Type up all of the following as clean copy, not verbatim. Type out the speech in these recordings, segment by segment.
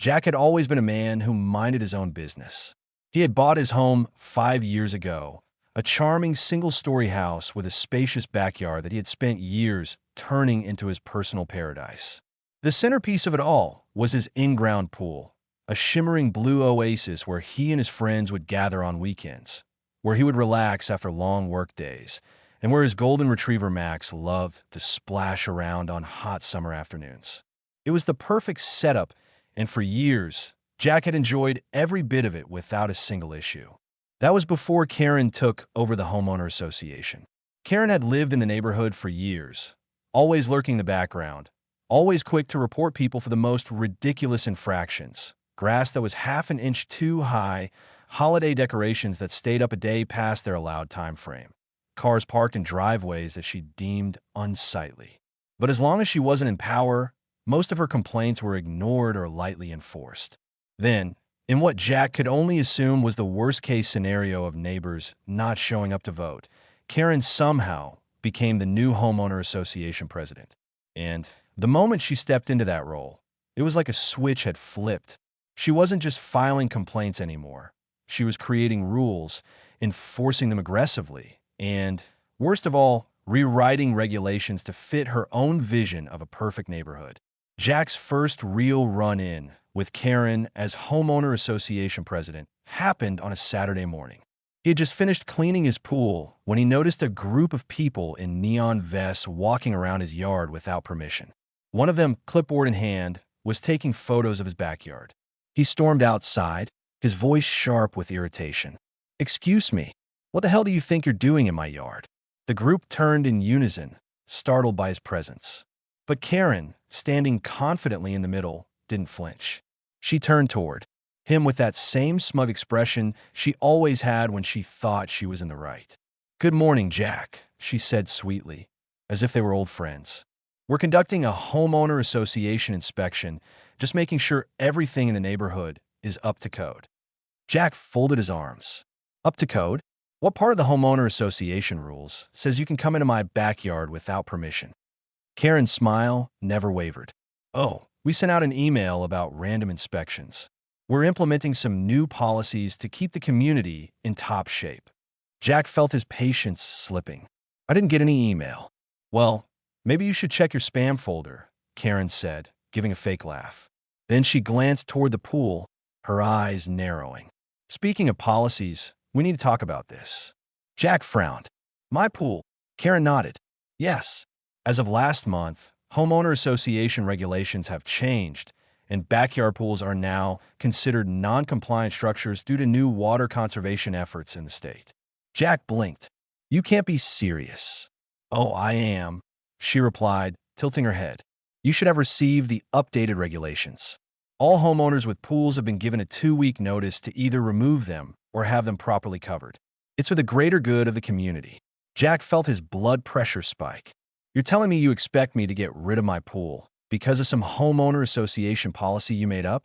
Jack had always been a man who minded his own business. He had bought his home 5 years ago, a charming single-story house with a spacious backyard that he had spent years turning into his personal paradise. The centerpiece of it all was his in-ground pool, a shimmering blue oasis where he and his friends would gather on weekends, where he would relax after long work days, and where his golden retriever Max loved to splash around on hot summer afternoons. It was the perfect setup, and for years, Jack had enjoyed every bit of it without a single issue. That was before Karen took over the homeowner association. Karen had lived in the neighborhood for years, always lurking in the background, always quick to report people for the most ridiculous infractions: grass that was half an inch too high, holiday decorations that stayed up a day past their allowed time frame, cars parked in driveways that she deemed unsightly. But as long as she wasn't in power, most of her complaints were ignored or lightly enforced. Then, in what Jack could only assume was the worst-case scenario of neighbors not showing up to vote, Karen somehow became the new homeowner association president. And the moment she stepped into that role, it was like a switch had flipped. She wasn't just filing complaints anymore. She was creating rules, enforcing them aggressively, and, worst of all, rewriting regulations to fit her own vision of a perfect neighborhood. Jack's first real run-in with Karen as homeowner association president happened on a Saturday morning. He had just finished cleaning his pool when he noticed a group of people in neon vests walking around his yard without permission. One of them, clipboard in hand, was taking photos of his backyard. He stormed outside, his voice sharp with irritation. "Excuse me, what the hell do you think you're doing in my yard?" The group turned in unison, startled by his presence. But Karen, standing confidently in the middle, didn't flinch. She turned toward him with that same smug expression she always had when she thought she was in the right. "Good morning, Jack," she said sweetly, as if they were old friends. "We're conducting a homeowner association inspection, just making sure everything in the neighborhood is up to code." Jack folded his arms. "Up to code? What part of the homeowner association rules says you can come into my backyard without permission?" Karen's smile never wavered. "Oh, we sent out an email about random inspections. We're implementing some new policies to keep the community in top shape." Jack felt his patience slipping. "I didn't get any email." "Well, maybe you should check your spam folder," Karen said, giving a fake laugh. Then she glanced toward the pool, her eyes narrowing. "Speaking of policies, we need to talk about this." Jack frowned. "My pool?" Karen nodded. "Yes. As of last month, homeowner association regulations have changed, and backyard pools are now considered non-compliant structures due to new water conservation efforts in the state." Jack blinked. "You can't be serious." "Oh, I am," she replied, tilting her head. "You should have received the updated regulations. All homeowners with pools have been given a 2-week notice to either remove them or have them properly covered. It's for the greater good of the community." Jack felt his blood pressure spike. "You're telling me you expect me to get rid of my pool because of some homeowner association policy you made up?"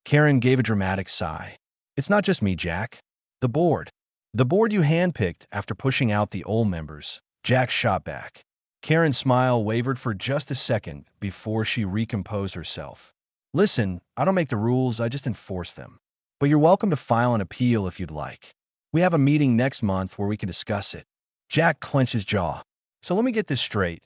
Karen gave a dramatic sigh. "It's not just me, Jack. The board. The board you handpicked after pushing out the old members." Jack shot back. Karen's smile wavered for just a second before she recomposed herself. "Listen, I don't make the rules, I just enforce them. But you're welcome to file an appeal if you'd like. We have a meeting next month where we can discuss it." Jack clenched his jaw. "So let me get this straight.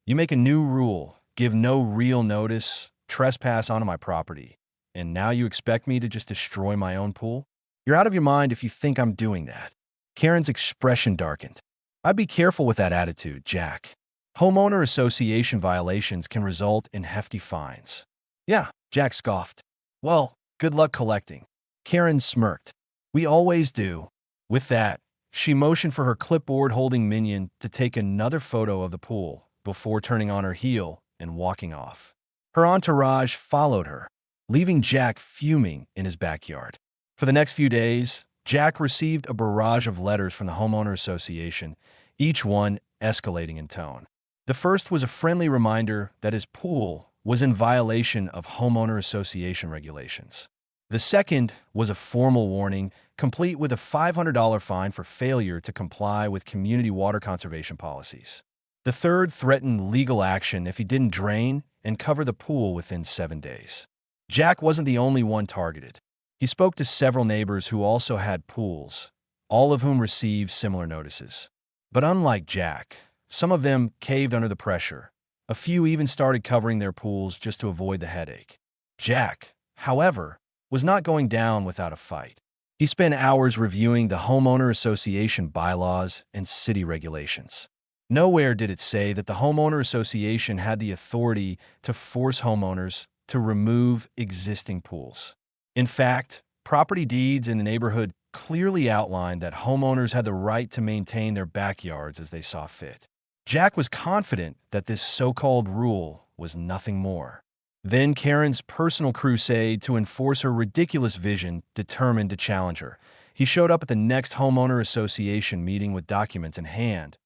You make a new rule, give no real notice, trespass onto my property, and now you expect me to just destroy my own pool? You're out of your mind if you think I'm doing that." Karen's expression darkened. "I'd be careful with that attitude, Jack. Homeowner association violations can result in hefty fines." "Yeah," Jack scoffed. "Well, good luck collecting." Karen smirked. "We always do." With that, she motioned for her clipboard-holding minion to take another photo of the pool before turning on her heel and walking off. Her entourage followed her, leaving Jack fuming in his backyard. For the next few days, Jack received a barrage of letters from the homeowner association, each one escalating in tone. The first was a friendly reminder that his pool was in violation of homeowner association regulations. The second was a formal warning, complete with a $500 fine for failure to comply with community water conservation policies. The third threatened legal action if he didn't drain and cover the pool within 7 days. Jack wasn't the only one targeted. He spoke to several neighbors who also had pools, all of whom received similar notices. But unlike Jack, some of them caved under the pressure. A few even started covering their pools just to avoid the headache. Jack, however, was not going down without a fight. He spent hours reviewing the homeowner association bylaws and city regulations. Nowhere did it say that the homeowner association had the authority to force homeowners to remove existing pools. In fact, property deeds in the neighborhood clearly outlined that homeowners had the right to maintain their backyards as they saw fit. Jack was confident that this so-called rule was nothing more. Then Karen's personal crusade to enforce her ridiculous vision determined to challenge her. He showed up at the next homeowner association meeting with documents in hand,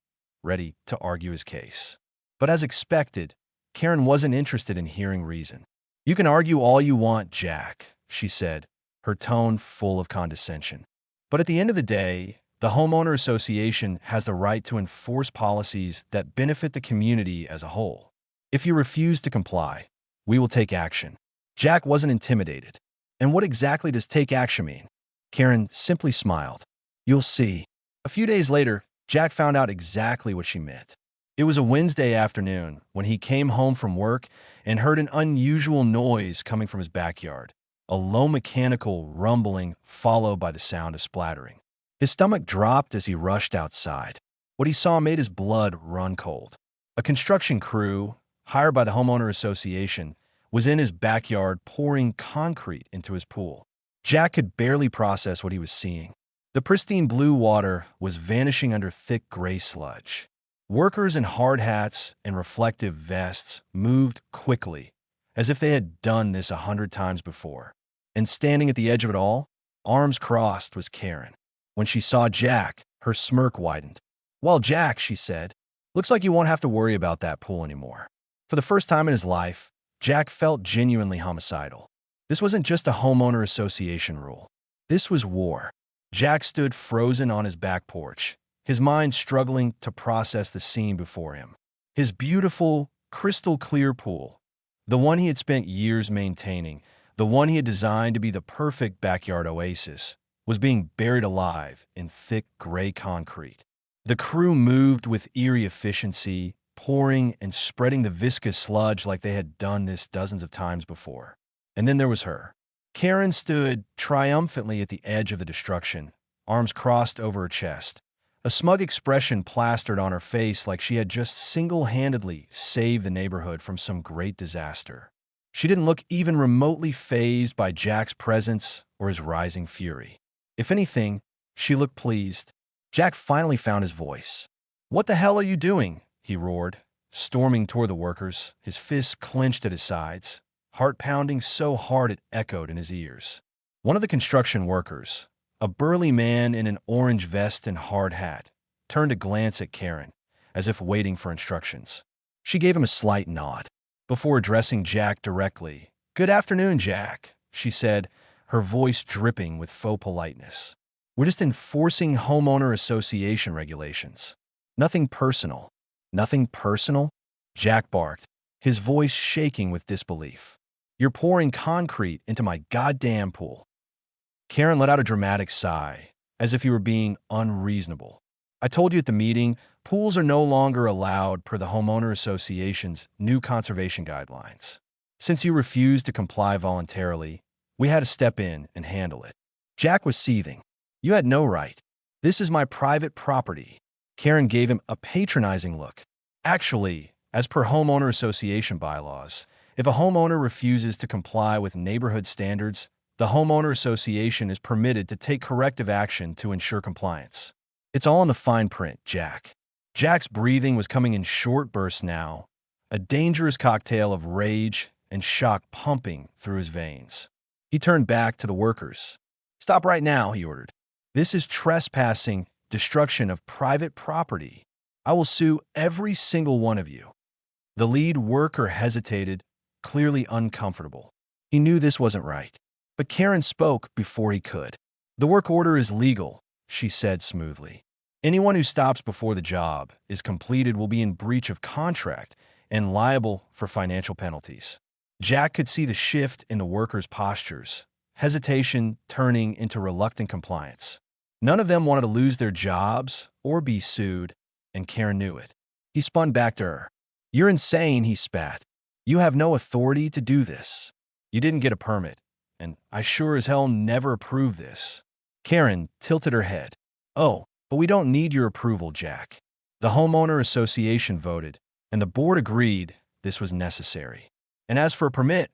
ready to argue his case. But as expected, Karen wasn't interested in hearing reason. "You can argue all you want, Jack," she said, her tone full of condescension. "But at the end of the day, the homeowner association has the right to enforce policies that benefit the community as a whole. If you refuse to comply, we will take action." Jack wasn't intimidated. "And what exactly does take action mean?" Karen simply smiled. "You'll see." A few days later, Jack found out exactly what she meant. It was a Wednesday afternoon when he came home from work and heard an unusual noise coming from his backyard, a low mechanical rumbling followed by the sound of splattering. His stomach dropped as he rushed outside. What he saw made his blood run cold. A construction crew, hired by the homeowner association, was in his backyard pouring concrete into his pool. Jack could barely process what he was seeing. The pristine blue water was vanishing under thick gray sludge. Workers in hard hats and reflective vests moved quickly, as if they had done this 100 times before. And standing at the edge of it all, arms crossed, was Karen. When she saw Jack, her smirk widened. "Well, Jack," she said, "looks like you won't have to worry about that pool anymore." For the first time in his life, Jack felt genuinely homicidal. This wasn't just a homeowner association rule. This was war. Jack stood frozen on his back porch, his mind struggling to process the scene before him. His beautiful, crystal-clear pool, the one he had spent years maintaining, the one he had designed to be the perfect backyard oasis, was being buried alive in thick gray concrete. The crew moved with eerie efficiency, pouring and spreading the viscous sludge like they had done this dozens of times before. And then there was her. Karen stood triumphantly at the edge of the destruction, arms crossed over her chest, a smug expression plastered on her face like she had just single-handedly saved the neighborhood from some great disaster. She didn't look even remotely fazed by Jack's presence or his rising fury. If anything, she looked pleased. Jack finally found his voice. "What the hell are you doing?" he roared, storming toward the workers, his fists clenched at his sides, heart pounding so hard it echoed in his ears. One of the construction workers, a burly man in an orange vest and hard hat, turned to glance at Karen, as if waiting for instructions. She gave him a slight nod. Before addressing Jack directly, "Good afternoon, Jack," she said, her voice dripping with faux politeness. "We're just enforcing homeowner association regulations. Nothing personal." "Nothing personal?" Jack barked, his voice shaking with disbelief. "You're pouring concrete into my goddamn pool." Karen let out a dramatic sigh, as if he were being unreasonable. "I told you at the meeting, pools are no longer allowed per the homeowner association's new conservation guidelines. Since you refused to comply voluntarily, we had to step in and handle it." Jack was seething. "You had no right. This is my private property." Karen gave him a patronizing look. "Actually, as per homeowner association bylaws, if a homeowner refuses to comply with neighborhood standards, the homeowner association is permitted to take corrective action to ensure compliance. It's all in the fine print, Jack." Jack's breathing was coming in short bursts now, a dangerous cocktail of rage and shock pumping through his veins. He turned back to the workers. "Stop right now," he ordered. "This is trespassing, destruction of private property. I will sue every single one of you." The lead worker hesitated, clearly uncomfortable. He knew this wasn't right. But Karen spoke before he could. "The work order is legal," she said smoothly. "Anyone who stops before the job is completed will be in breach of contract and liable for financial penalties." Jack could see the shift in the workers' postures, hesitation turning into reluctant compliance. None of them wanted to lose their jobs or be sued, and Karen knew it. He spun back to her. "You're insane," he spat. "You have no authority to do this. You didn't get a permit, and I sure as hell never approved this." Karen tilted her head. "Oh, but we don't need your approval, Jack. The homeowner association voted, and the board agreed this was necessary. And as for a permit,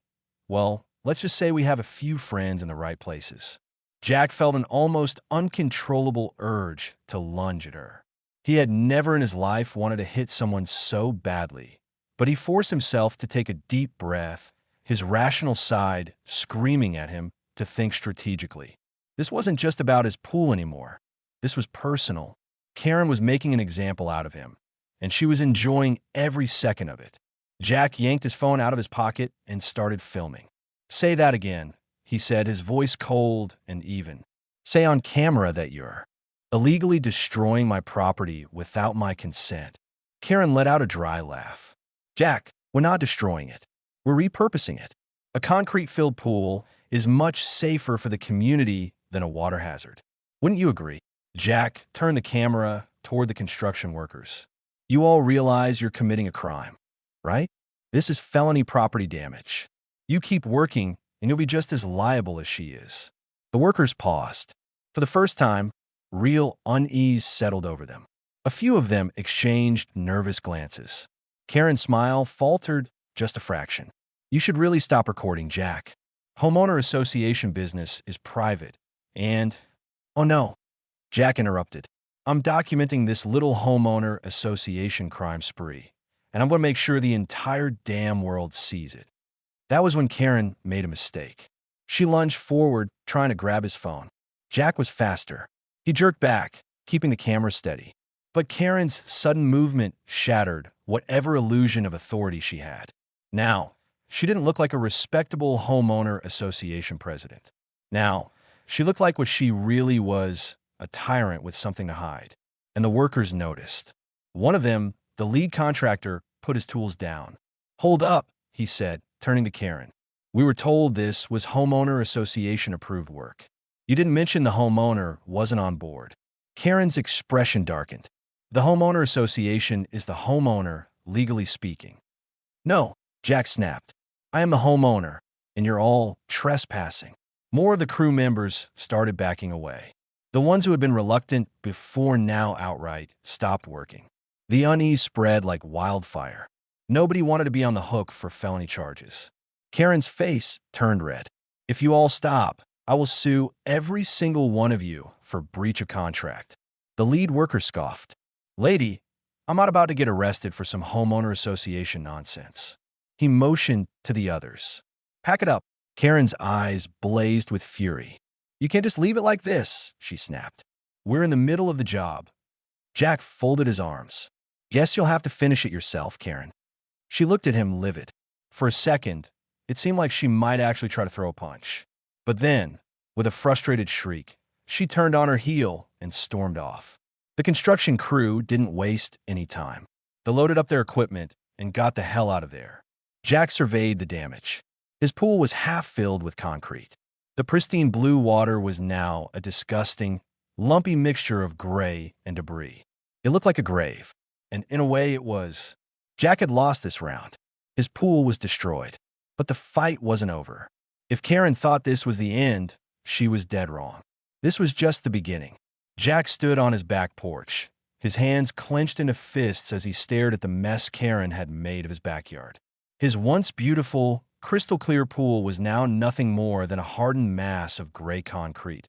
well, let's just say we have a few friends in the right places." Jack felt an almost uncontrollable urge to lunge at her. He had never in his life wanted to hit someone so badly, but he forced himself to take a deep breath, his rational side screaming at him to think strategically. This wasn't just about his pool anymore. This was personal. Karen was making an example out of him, and she was enjoying every second of it. Jack yanked his phone out of his pocket and started filming. "Say that again," he said, his voice cold and even. "Say on camera that you're illegally destroying my property without my consent." Karen let out a dry laugh. "Jack, we're not destroying it. We're repurposing it. A concrete-filled pool is much safer for the community than a water hazard. Wouldn't you agree?" Jack turned the camera toward the construction workers. "You all realize you're committing a crime, right? This is felony property damage. You keep working, and you'll be just as liable as she is." The workers paused. For the first time, real unease settled over them. A few of them exchanged nervous glances. Karen's smile faltered just a fraction. "You should really stop recording, Jack. Homeowner association business is private, and—" "Oh no," Jack interrupted. "I'm documenting this little homeowner association crime spree, and I'm going to make sure the entire damn world sees it." That was when Karen made a mistake. She lunged forward, trying to grab his phone. Jack was faster. He jerked back, keeping the camera steady. But Karen's sudden movement shattered whatever illusion of authority she had. Now, she didn't look like a respectable homeowner association president. Now, she looked like what she really was, a tyrant with something to hide. And the workers noticed. One of them, the lead contractor, put his tools down. "Hold up," he said, turning to Karen. "We were told this was homeowner association approved work. You didn't mention the homeowner wasn't on board." Karen's expression darkened. "The homeowner association is the homeowner, legally speaking." "No," Jack snapped. "I am the homeowner, and you're all trespassing." More of the crew members started backing away. The ones who had been reluctant before now outright stopped working. The unease spread like wildfire. Nobody wanted to be on the hook for felony charges. Karen's face turned red. "If you all stop, I will sue every single one of you for breach of contract." The lead worker scoffed. "Lady, I'm not about to get arrested for some homeowner association nonsense." He motioned to the others. "Pack it up." Karen's eyes blazed with fury. "You can't just leave it like this," she snapped. "We're in the middle of the job." Jack folded his arms. "Guess you'll have to finish it yourself, Karen." She looked at him livid. For a second, it seemed like she might actually try to throw a punch. But then, with a frustrated shriek, she turned on her heel and stormed off. The construction crew didn't waste any time. They loaded up their equipment and got the hell out of there. Jack surveyed the damage. His pool was half filled with concrete. The pristine blue water was now a disgusting, lumpy mixture of gray and debris. It looked like a grave, and in a way it was. Jack had lost this round. His pool was destroyed. But the fight wasn't over. If Karen thought this was the end, she was dead wrong. This was just the beginning. Jack stood on his back porch, his hands clenched into fists as he stared at the mess Karen had made of his backyard. His once beautiful, crystal-clear pool was now nothing more than a hardened mass of gray concrete,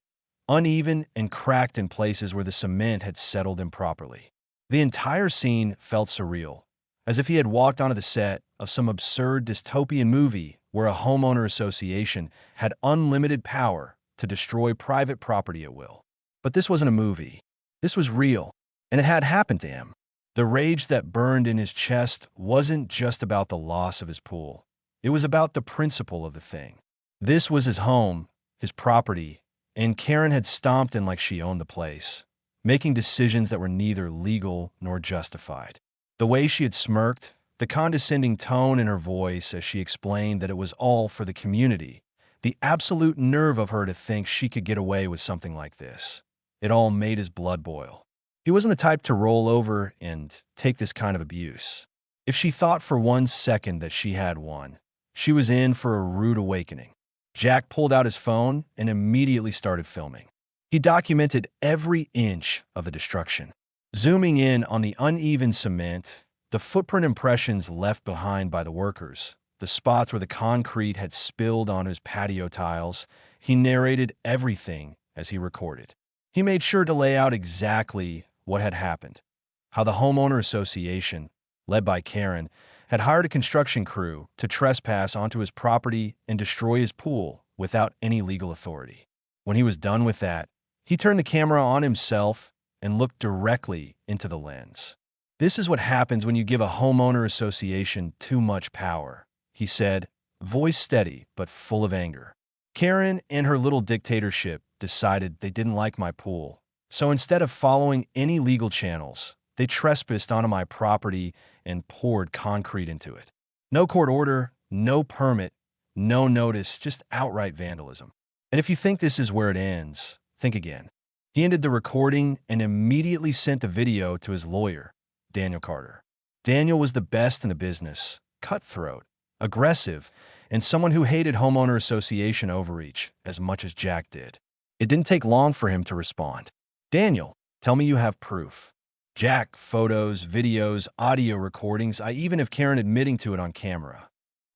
uneven and cracked in places where the cement had settled improperly. The entire scene felt surreal, as if he had walked onto the set of some absurd dystopian movie where a homeowner association had unlimited power to destroy private property at will. But this wasn't a movie. This was real, and it had happened to him. The rage that burned in his chest wasn't just about the loss of his pool. It was about the principle of the thing. This was his home, his property, and Karen had stomped in like she owned the place, making decisions that were neither legal nor justified. The way she had smirked, the condescending tone in her voice as she explained that it was all for the community, the absolute nerve of her to think she could get away with something like this. It all made his blood boil. He wasn't the type to roll over and take this kind of abuse. If she thought for 1 second that she had won, she was in for a rude awakening. Jack pulled out his phone and immediately started filming. He documented every inch of the destruction, zooming in on the uneven cement, the footprint impressions left behind by the workers, the spots where the concrete had spilled on his patio tiles. He narrated everything as he recorded. He made sure to lay out exactly what had happened, how the homeowner association, led by Karen, had hired a construction crew to trespass onto his property and destroy his pool without any legal authority. When he was done with that, he turned the camera on himself and looked directly into the lens. "This is what happens when you give a homeowner association too much power," he said, voice steady but full of anger. "Karen and her little dictatorship decided they didn't like my pool, so instead of following any legal channels, they trespassed onto my property and poured concrete into it. No court order, no permit, no notice, just outright vandalism. And if you think this is where it ends, think again." He ended the recording and immediately sent the video to his lawyer, Daniel Carter. Daniel was the best in the business, cutthroat, aggressive, and someone who hated homeowner association overreach as much as Jack did. It didn't take long for him to respond. "Daniel, tell me you have proof." "Jack, photos, videos, audio recordings, I even have Karen admitting to it on camera."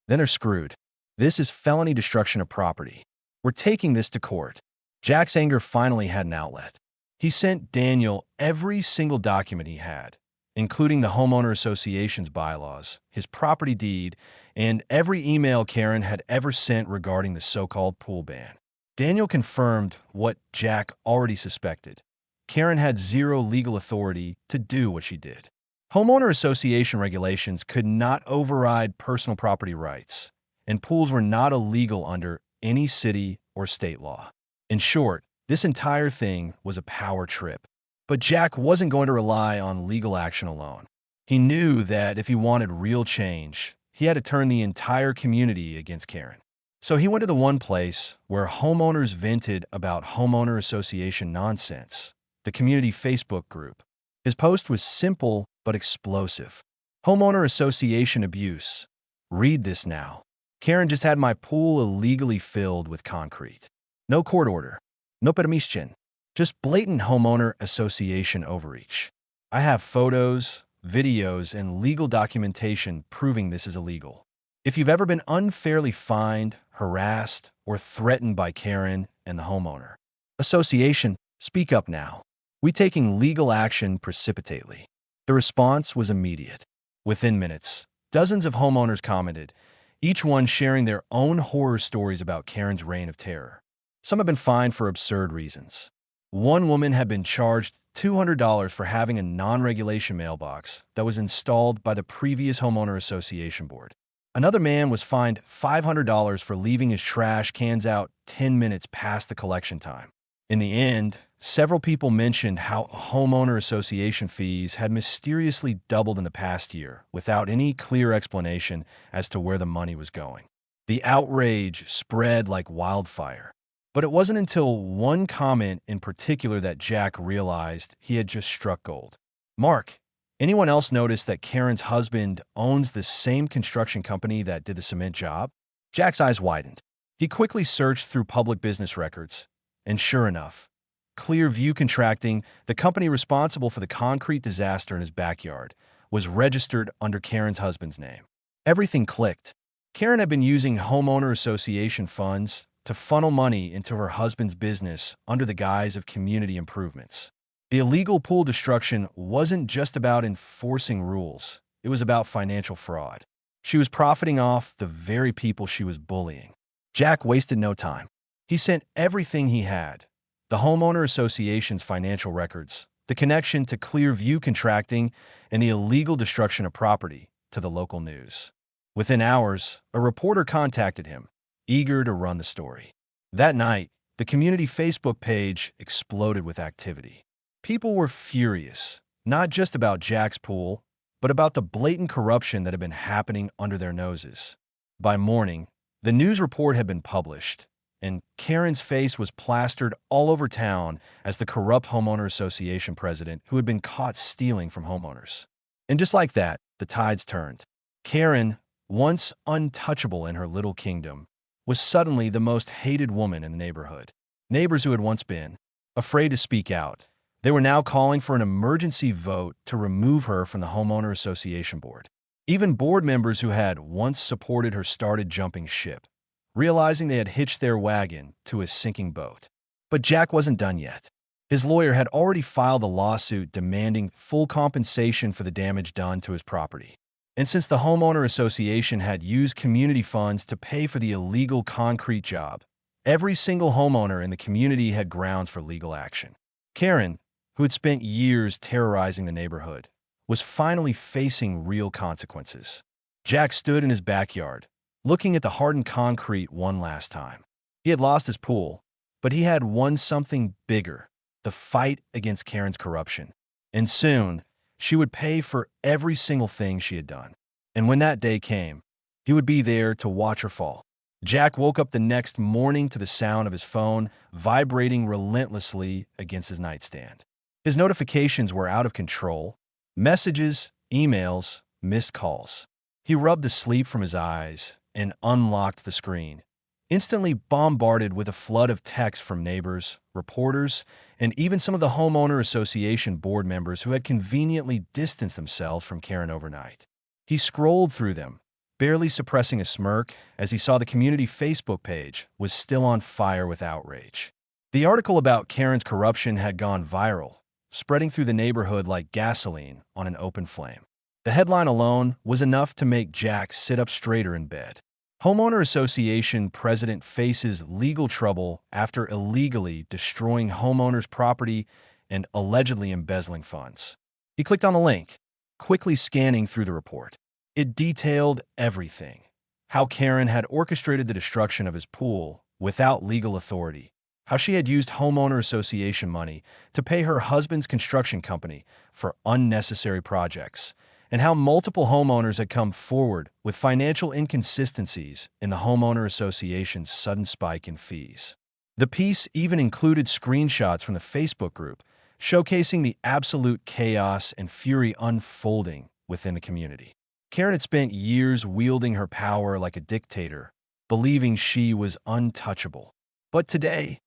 "Then they're screwed. This is felony destruction of property. We're taking this to court." Jack's anger finally had an outlet. He sent Daniel every single document he had, including the homeowner association's bylaws, his property deed, and every email Karen had ever sent regarding the so-called pool ban. Daniel confirmed what Jack already suspected. Karen had zero legal authority to do what she did. Homeowner association regulations could not override personal property rights, and pools were not illegal under any city or state law. In short, this entire thing was a power trip. But Jack wasn't going to rely on legal action alone. He knew that if he wanted real change, he had to turn the entire community against Karen. So he went to the one place where homeowners vented about homeowner association nonsense, the community Facebook group. His post was simple but explosive. "Homeowner association abuse. Read this now. Karen just had my pool illegally filled with concrete. No court order. No permission. Just blatant homeowner association overreach. I have photos, videos, and legal documentation proving this is illegal. If you've ever been unfairly fined, harassed, or threatened by Karen and the homeowner association, speak up now. We taking legal action precipitately." The response was immediate. Within minutes, dozens of homeowners commented, each one sharing their own horror stories about Karen's reign of terror. Some have been fined for absurd reasons. One woman had been charged $200 for having a non-regulation mailbox that was installed by the previous homeowner association board. Another man was fined $500 for leaving his trash cans out 10 minutes past the collection time. In the end, several people mentioned how homeowner association fees had mysteriously doubled in the past year without any clear explanation as to where the money was going. The outrage spread like wildfire. But it wasn't until one comment in particular that Jack realized he had just struck gold. "Mark, anyone else notice that Karen's husband owns the same construction company that did the cement job?" Jack's eyes widened. He quickly searched through public business records, and sure enough, Clear View Contracting, the company responsible for the concrete disaster in his backyard, was registered under Karen's husband's name. Everything clicked. Karen had been using homeowner association funds to funnel money into her husband's business under the guise of community improvements. The illegal pool destruction wasn't just about enforcing rules. It was about financial fraud. She was profiting off the very people she was bullying. Jack wasted no time. He sent everything he had, the homeowner association's financial records, the connection to Clear View Contracting, and the illegal destruction of property, to the local news. Within hours, a reporter contacted him, eager to run the story. That night, the community Facebook page exploded with activity. People were furious, not just about Jack's pool, but about the blatant corruption that had been happening under their noses. By morning, the news report had been published, and Karen's face was plastered all over town as the corrupt homeowner association president who had been caught stealing from homeowners. And just like that, the tides turned. Karen, once untouchable in her little kingdom, was suddenly the most hated woman in the neighborhood. Neighbors who had once been afraid to speak out, they were now calling for an emergency vote to remove her from the homeowner association board. Even board members who had once supported her started jumping ship, realizing they had hitched their wagon to a sinking boat. But Jack wasn't done yet. His lawyer had already filed a lawsuit demanding full compensation for the damage done to his property. And since the homeowner association had used community funds to pay for the illegal concrete job, every single homeowner in the community had grounds for legal action. Karen, who had spent years terrorizing the neighborhood, was finally facing real consequences. Jack stood in his backyard, looking at the hardened concrete one last time. He had lost his pool, but he had won something bigger: the fight against Karen's corruption. And soon, she would pay for every single thing she had done. And when that day came, he would be there to watch her fall. Jack woke up the next morning to the sound of his phone vibrating relentlessly against his nightstand. His notifications were out of control: messages, emails, missed calls. He rubbed the sleep from his eyes and unlocked the screen, instantly bombarded with a flood of texts from neighbors, reporters, and even some of the homeowner association board members who had conveniently distanced themselves from Karen overnight. He scrolled through them, barely suppressing a smirk as he saw the community Facebook page was still on fire with outrage. The article about Karen's corruption had gone viral, spreading through the neighborhood like gasoline on an open flame. The headline alone was enough to make Jack sit up straighter in bed. Homeowner Association president faces legal trouble after illegally destroying homeowners' property and allegedly embezzling funds. He clicked on the link, quickly scanning through the report. It detailed everything: how Karen had orchestrated the destruction of his pool without legal authority, how she had used homeowner association money to pay her husband's construction company for unnecessary projects, and how multiple homeowners had come forward with financial inconsistencies in the homeowner association's sudden spike in fees. The piece even included screenshots from the Facebook group, showcasing the absolute chaos and fury unfolding within the community. Karen had spent years wielding her power like a dictator, believing she was untouchable. But today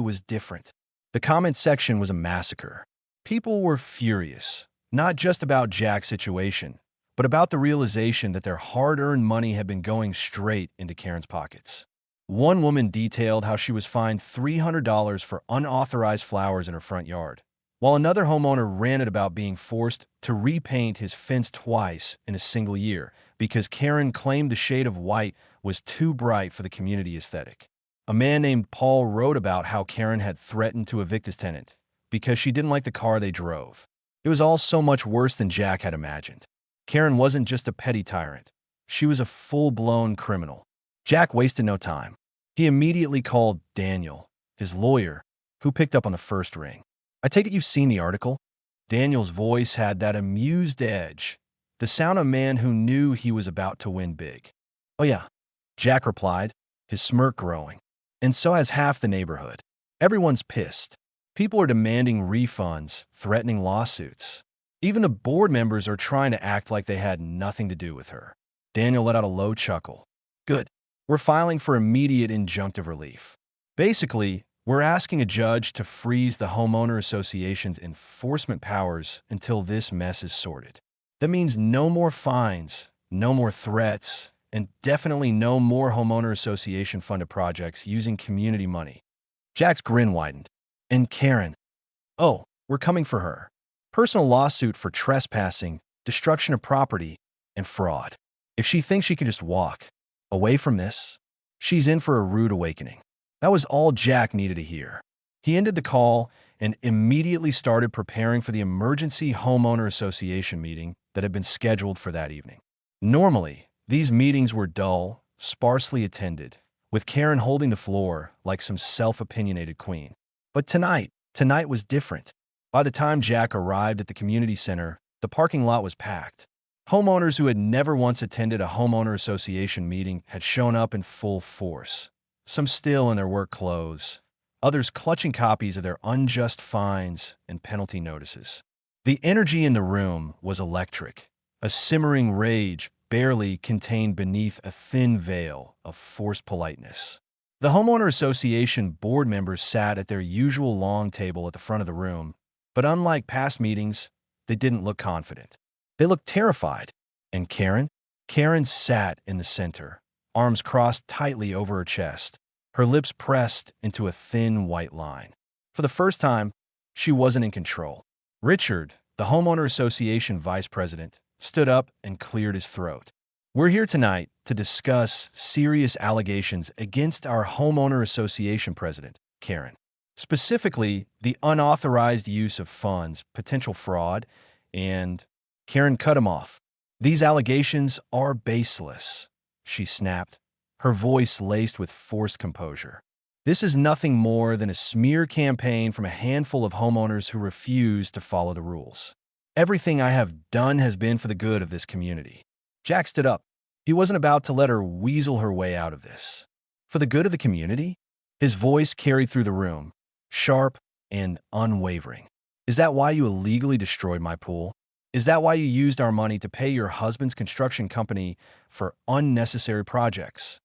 was different. The comment section was a massacre. People were furious, not just about Jack's situation, but about the realization that their hard-earned money had been going straight into Karen's pockets. One woman detailed how she was fined $300 for unauthorized flowers in her front yard, while another homeowner ranted about being forced to repaint his fence twice in a single year because Karen claimed the shade of white was too bright for the community aesthetic. A man named Paul wrote about how Karen had threatened to evict his tenant because she didn't like the car they drove. It was all so much worse than Jack had imagined. Karen wasn't just a petty tyrant. She was a full-blown criminal. Jack wasted no time. He immediately called Daniel, his lawyer, who picked up on the first ring. "I take it you've seen the article?" Daniel's voice had that amused edge, the sound of a man who knew he was about to win big. "Oh yeah," Jack replied, his smirk growing. "And so has half the neighborhood. Everyone's pissed. People are demanding refunds, threatening lawsuits. Even the board members are trying to act like they had nothing to do with her." Daniel let out a low chuckle. "Good. We're filing for immediate injunctive relief. Basically, we're asking a judge to freeze the homeowner association's enforcement powers until this mess is sorted. That means no more fines, no more threats, and definitely no more homeowner association-funded projects using community money." Jack's grin widened. "And Karen? Oh, we're coming for her. Personal lawsuit for trespassing, destruction of property, and fraud. If she thinks she can just walk away from this, she's in for a rude awakening." That was all Jack needed to hear. He ended the call and immediately started preparing for the emergency homeowner association meeting that had been scheduled for that evening. Normally, these meetings were dull, sparsely attended, with Karen holding the floor like some self-opinionated queen. But tonight was different. By the time Jack arrived at the community center, the parking lot was packed. Homeowners who had never once attended a homeowner association meeting had shown up in full force, some still in their work clothes, others clutching copies of their unjust fines and penalty notices. The energy in the room was electric, a simmering rage barely contained beneath a thin veil of forced politeness. The homeowner association board members sat at their usual long table at the front of the room, but unlike past meetings, they didn't look confident. They looked terrified. And Karen? Karen sat in the center, arms crossed tightly over her chest, her lips pressed into a thin white line. For the first time, she wasn't in control. Richard, the homeowner association vice president, stood up and cleared his throat. We're here tonight to discuss serious allegations against our homeowner association president, Karen. Specifically, the unauthorized use of funds, potential fraud, and Karen cut him off. These allegations are baseless, she snapped, her voice laced with forced composure. This is nothing more than a smear campaign from a handful of homeowners who refuse to follow the rules. Everything I have done has been for the good of this community. Jack stood up. He wasn't about to let her weasel her way out of this. For the good of the community? His voice carried through the room, sharp and unwavering. Is that why you illegally destroyed my pool? Is that why you used our money to pay your husband's construction company for unnecessary projects?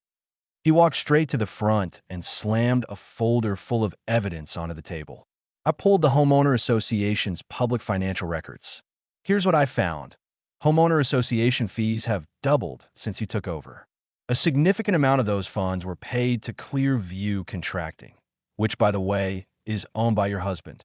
He walked straight to the front and slammed a folder full of evidence onto the table. I pulled the homeowner association's public financial records. Here's what I found. Homeowner association fees have doubled since you took over. A significant amount of those funds were paid to Clearview Contracting, which, by the way, is owned by your husband.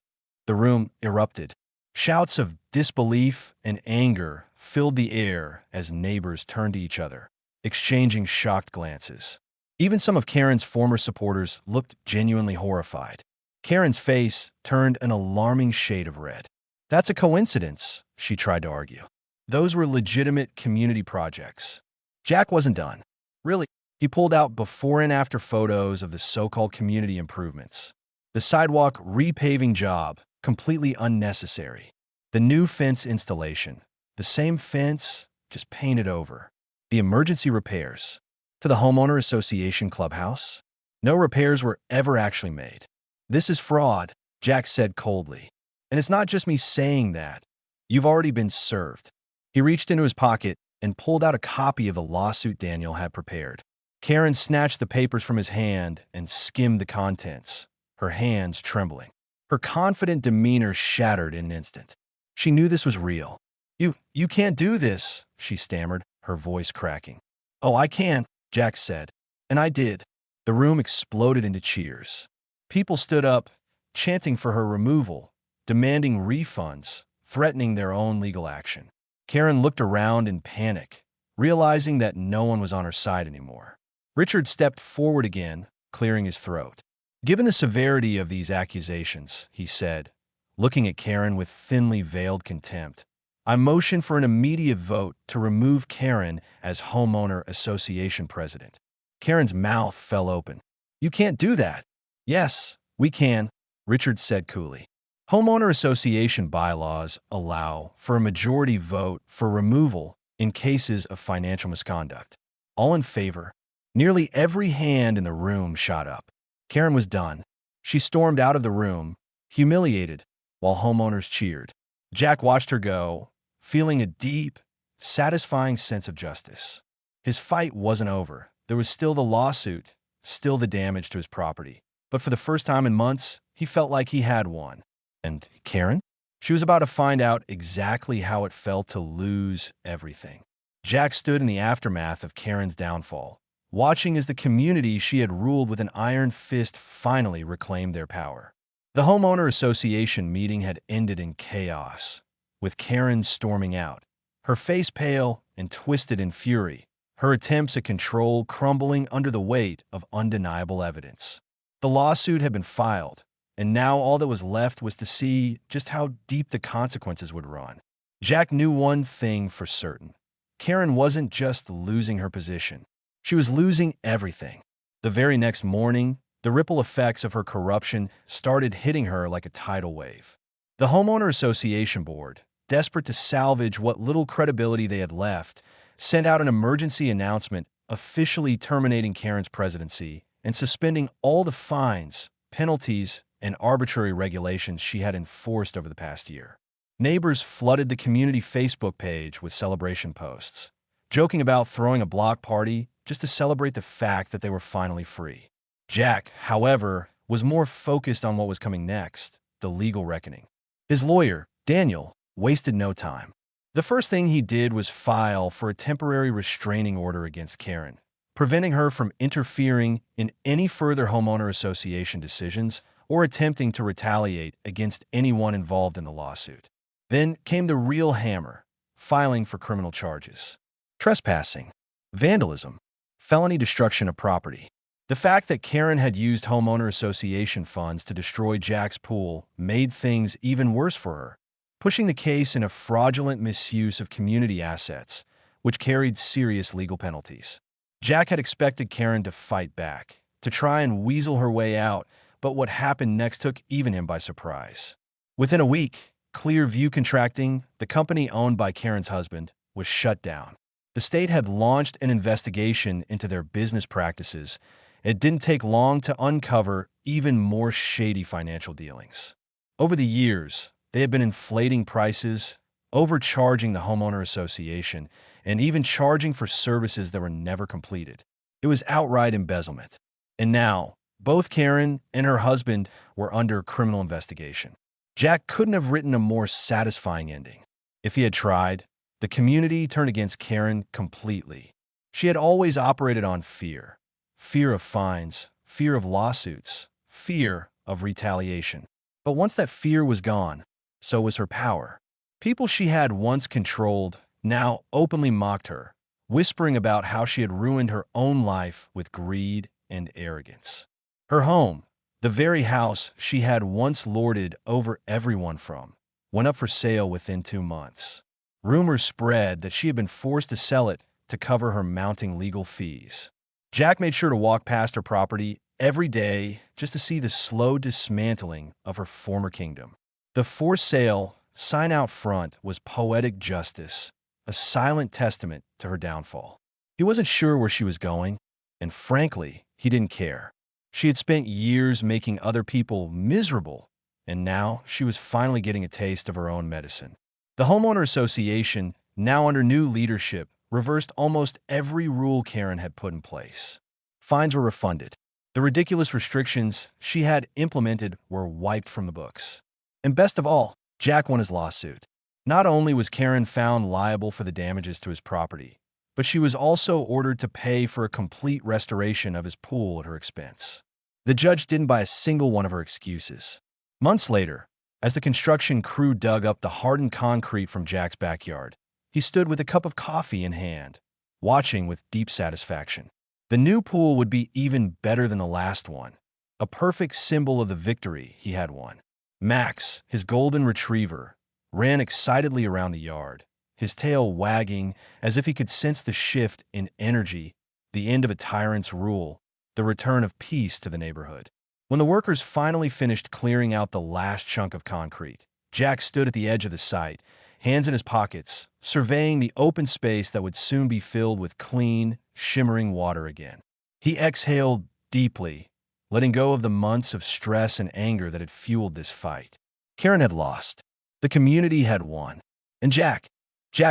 The room erupted. Shouts of disbelief and anger filled the air as neighbors turned to each other, exchanging shocked glances. Even some of Karen's former supporters looked genuinely horrified. Karen's face turned an alarming shade of red. That's a coincidence, she tried to argue. Those were legitimate community projects. Jack wasn't done. Really, he pulled out before and after photos of the so-called community improvements. The sidewalk repaving job, completely unnecessary. The new fence installation, the same fence, just painted over. The emergency repairs. To the homeowner association clubhouse? No repairs were ever actually made. This is fraud, Jack said coldly. And it's not just me saying that. You've already been served. He reached into his pocket and pulled out a copy of the lawsuit Daniel had prepared. Karen snatched the papers from his hand and skimmed the contents, her hands trembling. Her confident demeanor shattered in an instant. She knew this was real. You can't do this, she stammered, her voice cracking. Oh, I can, Jack said. And I did. The room exploded into cheers. People stood up, chanting for her removal, demanding refunds, threatening their own legal action. Karen looked around in panic, realizing that no one was on her side anymore. Richard stepped forward again, clearing his throat. Given the severity of these accusations, he said, looking at Karen with thinly veiled contempt, I motion for an immediate vote to remove Karen as homeowner association president. Karen's mouth fell open. You can't do that. Yes, we can, Richard said coolly. Homeowner association bylaws allow for a majority vote for removal in cases of financial misconduct. All in favor? Nearly every hand in the room shot up. Karen was done. She stormed out of the room, humiliated, while homeowners cheered. Jack watched her go, feeling a deep, satisfying sense of justice. His fight wasn't over. There was still the lawsuit, still the damage to his property. But for the first time in months, he felt like he had won. And Karen? She was about to find out exactly how it felt to lose everything. Jack stood in the aftermath of Karen's downfall, watching as the community she had ruled with an iron fist finally reclaimed their power. The homeowner association meeting had ended in chaos, with Karen storming out, her face pale and twisted in fury, her attempts at control crumbling under the weight of undeniable evidence. The lawsuit had been filed, and now all that was left was to see just how deep the consequences would run. Jack knew one thing for certain. Karen wasn't just losing her position. She was losing everything. The very next morning, the ripple effects of her corruption started hitting her like a tidal wave. The homeowner association board, desperate to salvage what little credibility they had left, sent out an emergency announcement officially terminating Karen's presidency and suspending all the fines, penalties, and arbitrary regulations she had enforced over the past year. Neighbors flooded the community Facebook page with celebration posts, joking about throwing a block party just to celebrate the fact that they were finally free. Jack, however, was more focused on what was coming next, the legal reckoning. His lawyer, Daniel, wasted no time. The first thing he did was file for a temporary restraining order against Karen, preventing her from interfering in any further homeowner association decisions or attempting to retaliate against anyone involved in the lawsuit. Then came the real hammer, filing for criminal charges: trespassing, vandalism, felony destruction of property. The fact that Karen had used homeowner association funds to destroy Jack's pool made things even worse for her, pushing the case in a fraudulent misuse of community assets, which carried serious legal penalties. Jack had expected Karen to fight back, to try and weasel her way out, but what happened next took even him by surprise. Within a week, Clearview Contracting, the company owned by Karen's husband, was shut down. The state had launched an investigation into their business practices. It didn't take long to uncover even more shady financial dealings. Over the years, they had been inflating prices, overcharging the homeowner association, and even charging for services that were never completed. It was outright embezzlement. And now, both Karen and her husband were under criminal investigation. Jack couldn't have written a more satisfying ending. If he had tried, the community turned against Karen completely. She had always operated on fear. Fear of fines, fear of lawsuits, fear of retaliation. But once that fear was gone, so was her power. People she had once controlled now openly mocked her, whispering about how she had ruined her own life with greed and arrogance. Her home, the very house she had once lorded over everyone from, went up for sale within 2 months. Rumors spread that she had been forced to sell it to cover her mounting legal fees. Jack made sure to walk past her property every day just to see the slow dismantling of her former kingdom. The for sale sign out front was poetic justice, a silent testament to her downfall. He wasn't sure where she was going, and frankly, he didn't care. She had spent years making other people miserable, and now she was finally getting a taste of her own medicine. The homeowner association, now under new leadership, reversed almost every rule Karen had put in place. Fines were refunded. The ridiculous restrictions she had implemented were wiped from the books. And best of all, Jack won his lawsuit. Not only was Karen found liable for the damages to his property, but she was also ordered to pay for a complete restoration of his pool at her expense. The judge didn't buy a single one of her excuses. Months later, as the construction crew dug up the hardened concrete from Jack's backyard, he stood with a cup of coffee in hand, watching with deep satisfaction. The new pool would be even better than the last one, a perfect symbol of the victory he had won. Max, his golden retriever, ran excitedly around the yard, his tail wagging as if he could sense the shift in energy, the end of a tyrant's rule, the return of peace to the neighborhood. When the workers finally finished clearing out the last chunk of concrete, Jack stood at the edge of the site, hands in his pockets, surveying the open space that would soon be filled with clean, shimmering water again. He exhaled deeply, letting go of the months of stress and anger that had fueled this fight. Karen had lost. The community had won. And Jack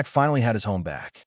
finally had his home back.